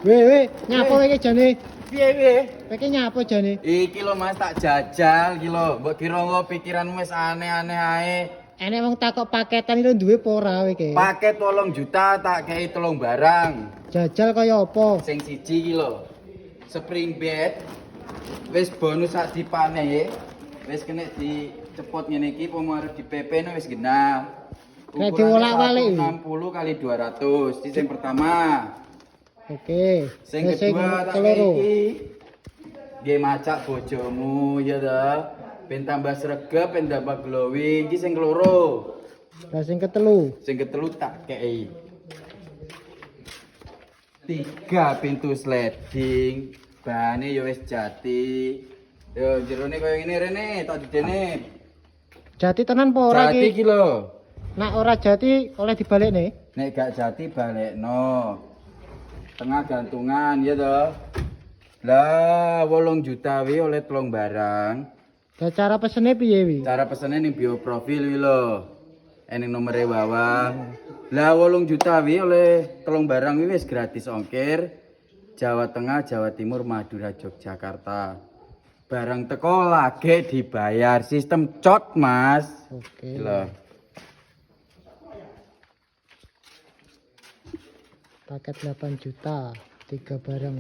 Weh, nyapa iki jane? Piye? Iki nyapa jane? Iki lho Mas tak jajal iki lho. Mbok kira engko pikiranmu wis aneh-aneh ae. Enek wong takok paketan iki duwe apa ora iki? Paket 8 juta tak kei 3 barang. Jajal kaya apa? Sing siji iki lho. Spring bed. Wis bonus sak dipane. Wis kena dicepot ngene iki pomo arep di PP no wis genah. Nek diwolak-walik 60 kali 200. Iki sing pertama. Oke. Sing kedua tak kei iki. Nggih macak bojomu ya ta. Ben tambah sregep, ben tambah glowing. Iki sing keloro. Lah sing ketelu. Sing ketelu tak kei. 3 pintu sliding. Bahane ya wis jati. Yo jerone koyo ngene rene tak didene. Jati tenan apa ora Jati iki? iki lho. Nak ora jati oleh dibalekne. Nek gak jati balekno. Tengah gantungan ya toh. Lah 8 juta wi oleh 3 barang. Lah cara pesene piye wi? Cara pesene ning bio profil wi lho. Ening nomere bawah. Lah 8 juta wi oleh 3 barang wi wis gratis ongkir. Jawa Tengah, Jawa Timur, Madura, Yogyakarta. Barang teko lagi dibayar sistem cot, Mas. Oke. Lho. Paket 8 juta, 3 barang.